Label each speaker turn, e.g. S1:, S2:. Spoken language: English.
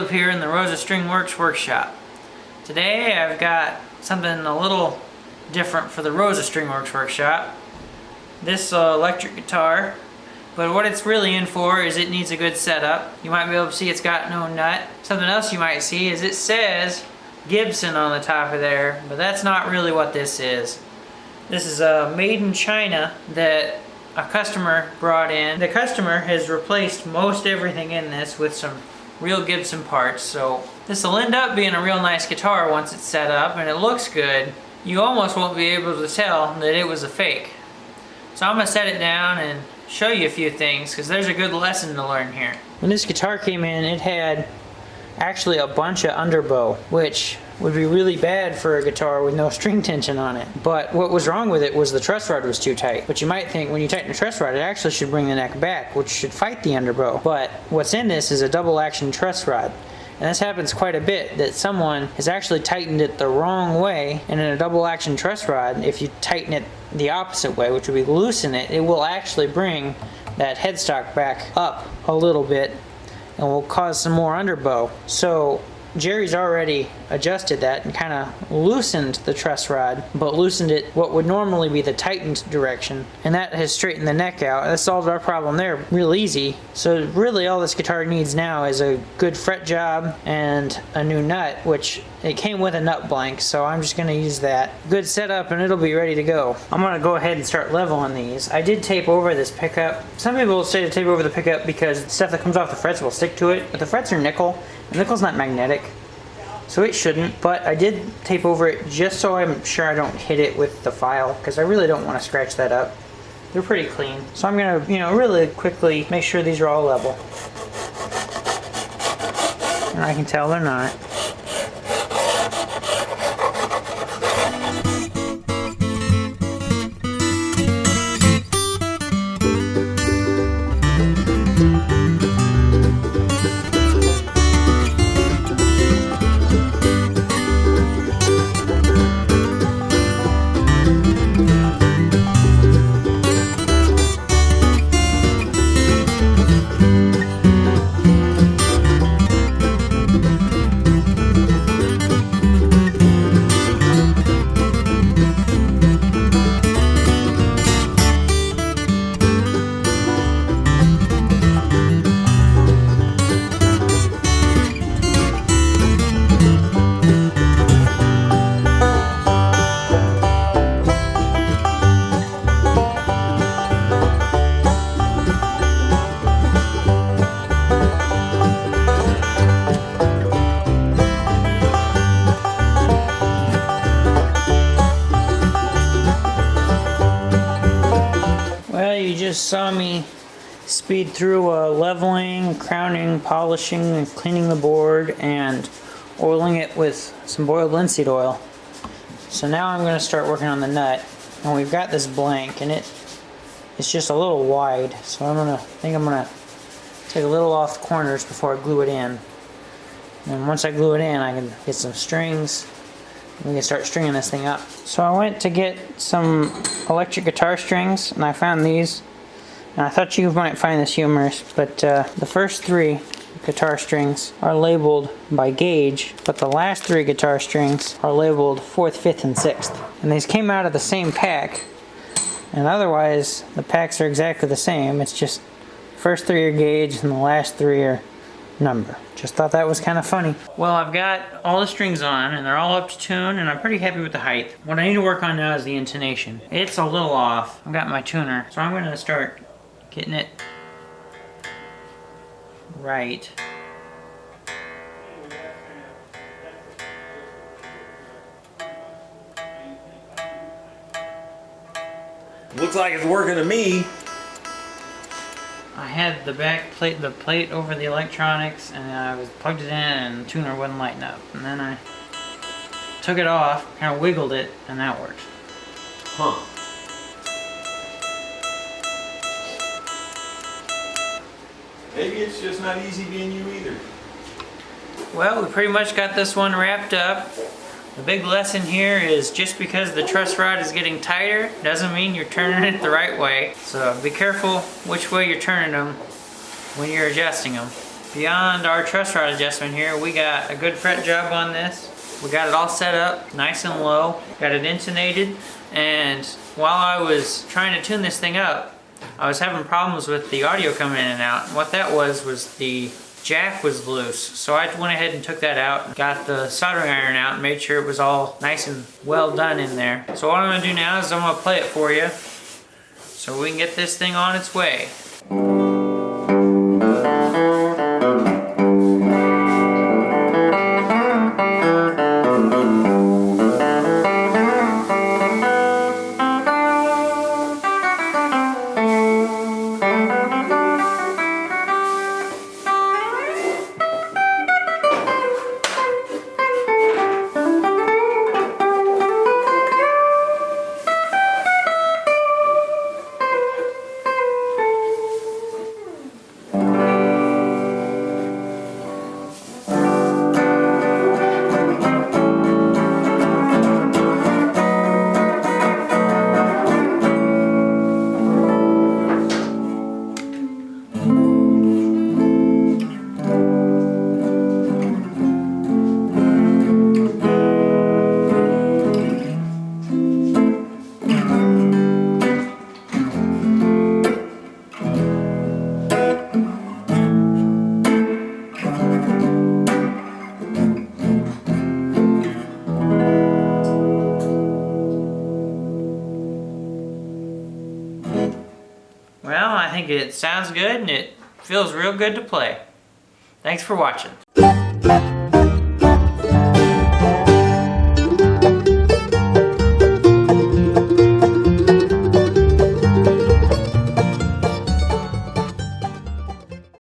S1: Caleb here in the Rosa String Works workshop. Today I've got something a little different for the Rosa String Works workshop. This electric guitar, but what it's really in for is it needs a good setup. You might be able to see it's got no nut. Something else you might see is it says Gibson on the top of there, but that's not really what this is. This is made in China that a customer brought in. The customer has replaced most everything in this with some real Gibson parts, so this will end up being a real nice guitar once it's set up and it looks good. You almost won't be able to tell that it was a fake. So I'm going to set it down and show you a few things because there's a good lesson to learn here. When this guitar came in, it had actually a bunch of underbow, which would be really bad for a guitar with no string tension on it. But what was wrong with it was the truss rod was too tight. But you might think when you tighten the truss rod, it actually should bring the neck back, which should fight the underbow. But what's in this is a double action truss rod. And this happens quite a bit, that someone has actually tightened it the wrong way, and in a double action truss rod, if you tighten it the opposite way, which would be loosen it, it will actually bring that headstock back up a little bit and will cause some more underbow. So Jerry's already adjusted that and kind of loosened the truss rod, but loosened it what would normally be the tightened direction, and that has straightened the neck out. That solved our problem there real easy. So really all this guitar needs now is a good fret job and a new nut, which it came with a nut blank, so I'm just going to use that. Good setup and it'll be ready to go. I'm going to go ahead and start leveling these. I did tape over this pickup. Some people will say to tape over the pickup because stuff that comes off the frets will stick to it, but the frets are nickel. Nickel's not magnetic, so it shouldn't, but I did tape over it just so I'm sure I don't hit it with the file, because I really don't want to scratch that up. They're pretty clean. So I'm going to, really quickly make sure these are all level. And I can tell they're not. You just saw me speed through leveling, crowning, polishing, and cleaning the board, and oiling it with some boiled linseed oil. So now I'm going to start working on the nut, and we've got this blank, and it's just a little wide, so I'm going to take a little off the corners before I glue it in. And once I glue it in, I can get some strings. We can start stringing this thing up. So I went to get some electric guitar strings, and I found these. And I thought you might find this humorous, but the first 3 guitar strings are labeled by gauge, but the last 3 guitar strings are labeled 4th, 5th, and 6th. And these came out of the same pack, and otherwise the packs are exactly the same. It's just first 3 are gauge and the last 3 are number. Just thought that was kind of funny. Well, I've got all the strings on and they're all up to tune, and I'm pretty happy with the height. What I need to work on now is the intonation. It's a little off. I've got my tuner, so I'm going to start getting it right.
S2: Looks like it's working to me.
S1: I had the plate over the electronics, and I was plugged it in and the tuner wouldn't lighten up. And then I took it off, kind of wiggled it, and that worked.
S2: Huh. Maybe it's just not easy being you either.
S1: Well, we pretty much got this one wrapped up. The big lesson here is just because the truss rod is getting tighter doesn't mean you're turning it the right way. So be careful which way you're turning them when you're adjusting them. If beyond our truss rod adjustment here, we got a good fret job on this. We got it all set up nice and low, got it intonated, and while I was trying to tune this thing up, I was having problems with the audio coming in and out. And what that was the jack was loose. So I went ahead and took that out, got the soldering iron out, and made sure it was all nice and well done in there. So what I'm gonna do now is I'm gonna play it for you so we can get this thing on its way. Well, I think it sounds good and it feels real good to play. Thanks for watching.